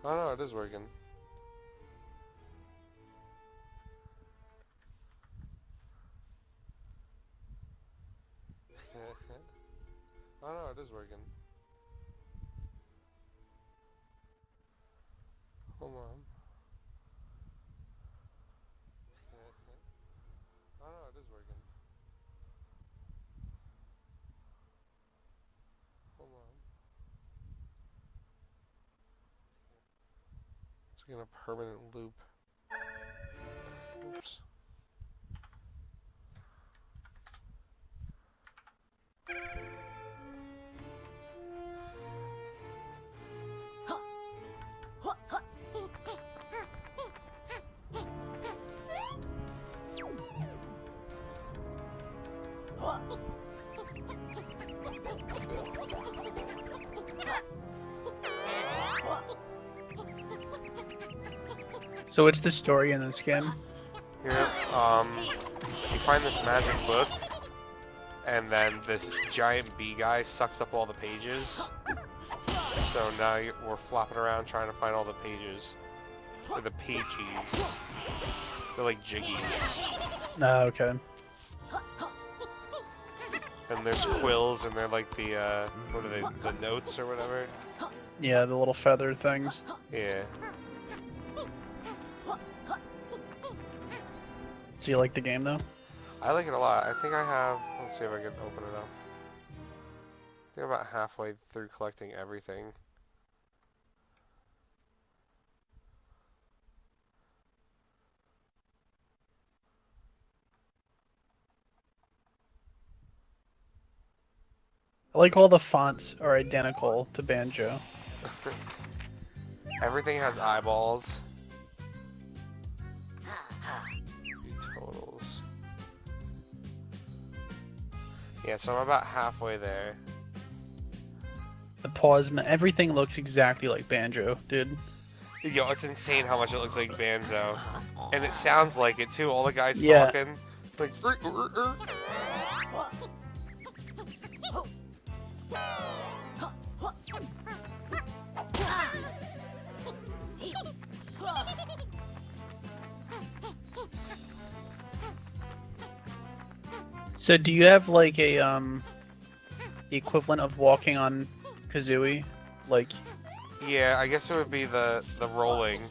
Oh no, it is working. Oh no, it is working. Hold on. Oh no, it is working. Hold on. It's like in a permanent loop. Oops. So what's the story in this game? Here, you find this magic book, and then this giant bee guy sucks up all the pages. So now we're flopping around trying to find all the pages. Or the pages. They're like jiggies. Oh, okay. And there's quills, and they're like the, what are they, the notes or whatever? Yeah, the little feather things. Yeah. So you like the game though? I like it a lot. I think I have, let's see if I can open it up. I think I'm about halfway through collecting everything. I like all the fonts are identical to Banjo. Everything has eyeballs. Totals. Yeah, so I'm about halfway there. The pause, everything looks exactly like Banjo, dude. Yo, it's insane how much it looks like Banjo. And it sounds like it too, all the guys Yeah. talking. Like, So do you have like a the equivalent of walking on Kazooie? Like Yeah, I guess it would be the rolling.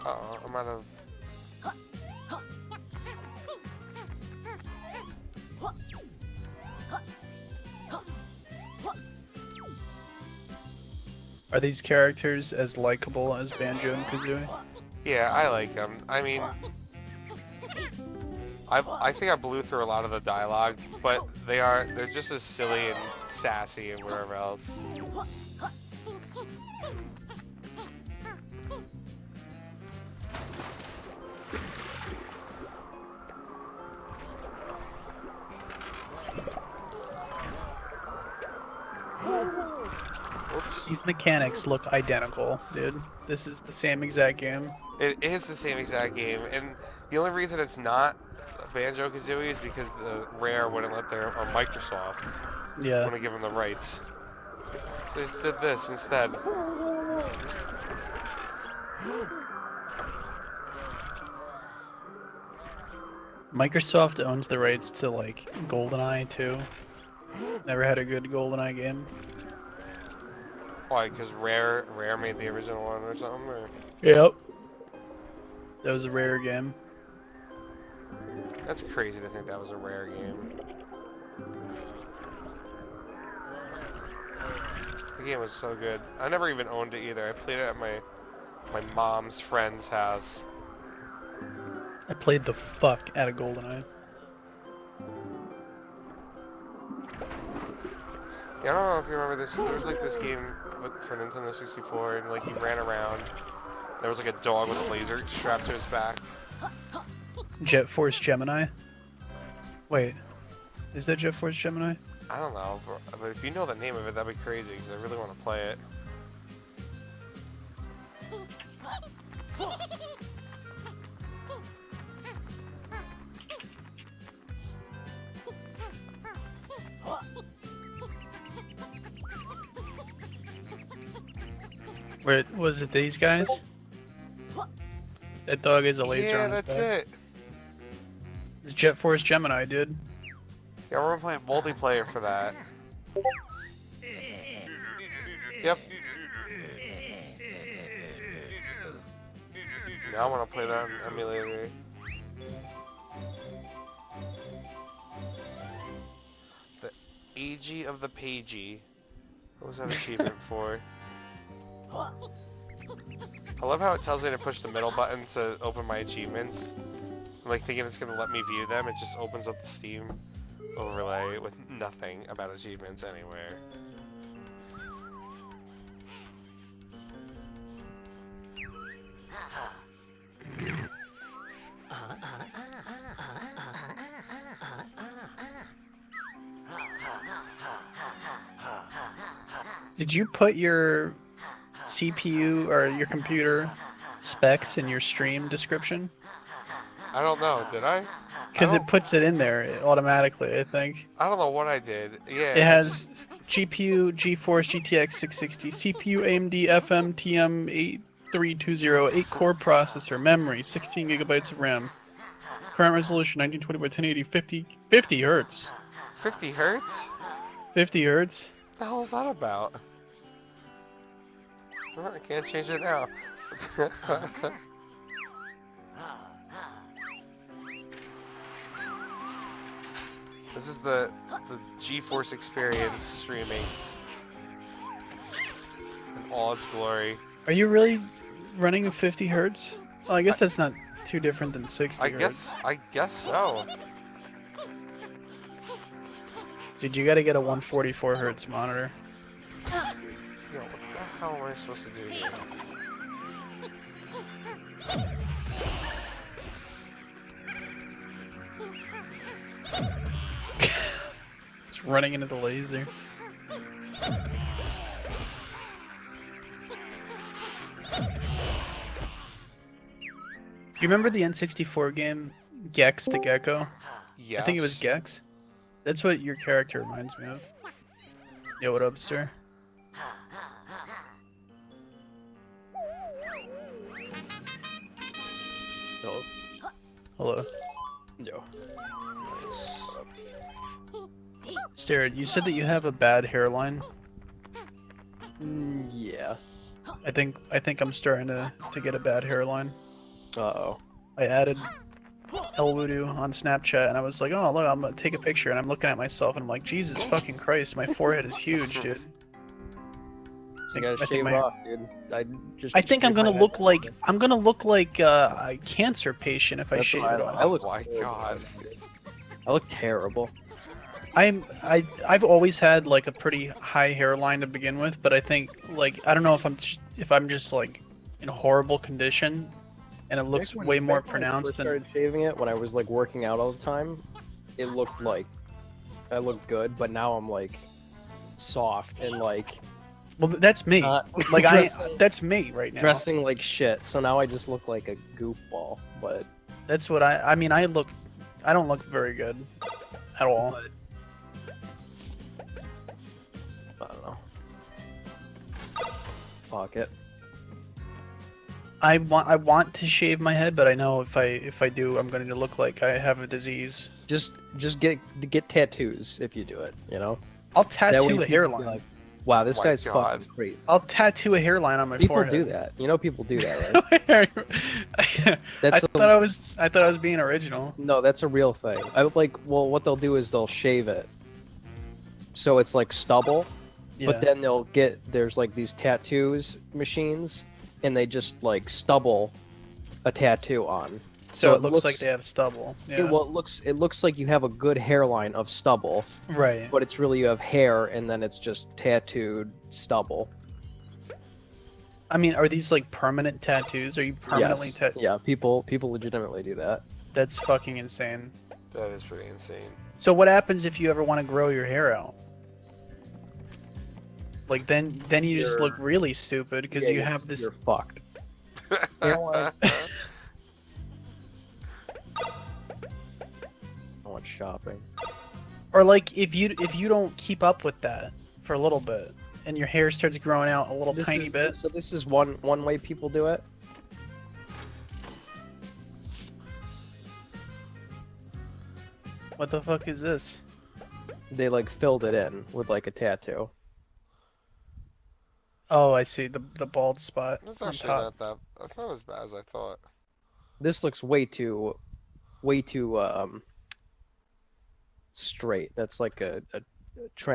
Uh-oh, I'm out of... are these characters as likable as Banjo and Kazooie? Yeah, I like them. I mean... I think I blew through a lot of the dialogue, but they're just as silly and sassy and whatever else. Oops. These mechanics look identical, dude. This is the same exact game. It is the same exact game, and the only reason it's not Banjo-Kazooie is because the Rare wouldn't let or Microsoft Yeah. wouldn't give them the rights. So they just did this instead. Microsoft owns the rights to like GoldenEye too. Never had a good GoldenEye game. Why? Because Rare made the original one or something? Or? Yep. That was a rare game. That's crazy to think that was a Rare game. The game was so good. I never even owned it either. I played it at my mom's friend's house. I played the fuck out of GoldenEye. Yeah, I don't know if you remember this. There was like this game for Nintendo 64, and like you ran around. There was like a dog with a laser strapped to his back. GeForce Gemini? Wait, is that GeForce Gemini? I don't know, but if you know the name of it, that'd be crazy, because I really want to play it. Where was it? These guys? That dog is a laser Yeah, on his that's back. it. It's GeForce Gemini, dude. Yeah, we're playing multiplayer for that. Yep. Now I want to play that on emulator. The AG of the Pagey. What was that achievement for? I love how it tells me to push the middle button to open my achievements. I'm like thinking it's gonna let me view them. It just opens up the Steam overlay with nothing about achievements anywhere. Did you put your CPU or your computer specs in your stream description? I don't know, did I? Because it puts it in there automatically, I think. I don't know what I did. Yeah, It has GPU GeForce GTX 660, CPU AMD FMTM 8320, 8-core processor, memory, 16 gigabytes of RAM. Current resolution 1920 by 1080, 50 hertz. 50 hertz? 50 hertz? What the hell is that about? Oh, I can't change it now. This is the GeForce experience streaming in all its glory. Are you really running 50 hertz? Well, I guess that's not too different than 60 hertz. I guess so. Dude, you gotta get a 144 hertz monitor. Yo, what the hell am I supposed to do here? It's running into the laser. Do you remember the N64 game Gex the Gecko? Yes. I think it was Gex. That's what your character reminds me of. Yo, what up, Stir? Hello. Hello. Yo. Stir, you said that you have a bad hairline. Yeah. I think I'm starting to get a bad hairline. Uh-oh. I added El Voodoo on Snapchat, and I was like, oh, look, I'm gonna take a picture, and I'm looking at myself, and I'm like, Jesus fucking Christ, my forehead is huge, dude. You gotta shave off, dude. I think I'm gonna look like a cancer patient if I That's shave what it off. I look. Oh my god. I look terrible. I've always had like a pretty high hairline to begin with, but I think like I don't know if I'm just like in horrible condition, and it looks way more pronounced When I first started shaving it when I was like working out all the time. It looked like I looked good, but now I'm like soft and like. Well, that's me. Like that's me right now. Dressing like shit, so now I just look like a goofball. But that's what I mean. I don't look very good at all. But, I don't know. Fuck it. I want to shave my head, but I know if I do, I'm going to look like I have a disease. Just get tattoos if you do it. You know. I'll That way tattoo a people hairline. be like, wow, this My guy's God. fucking great. I'll tattoo a hairline on my People forehead. do that. You know, people do that, right? I thought I was being original. No, that's a real thing. Well, what they'll do is they'll shave it, so it's like stubble. Yeah. But then there's like these tattoos machines, and they just like stubble a tattoo on. So it looks like they have stubble. Yeah. It looks like you have a good hairline of stubble, Right. but it's really you have hair, and then it's just tattooed stubble. I mean, are these like permanent tattoos? Are you permanently Yes. tattooed? Yeah, people legitimately do that. That's fucking insane. That is pretty insane. So what happens if you ever want to grow your hair out? Like then you just look really stupid because you have this. You're fucked. Hairline. I went shopping. Or like if you don't keep up with that for a little bit, and your hair starts growing out a little This tiny is, bit. So this is one way people do it. What the fuck is this? They like filled it in with like a tattoo. Oh, I see the bald spot That's on actually top. not that. That's not as bad as I thought. This looks way too straight. That's like a trend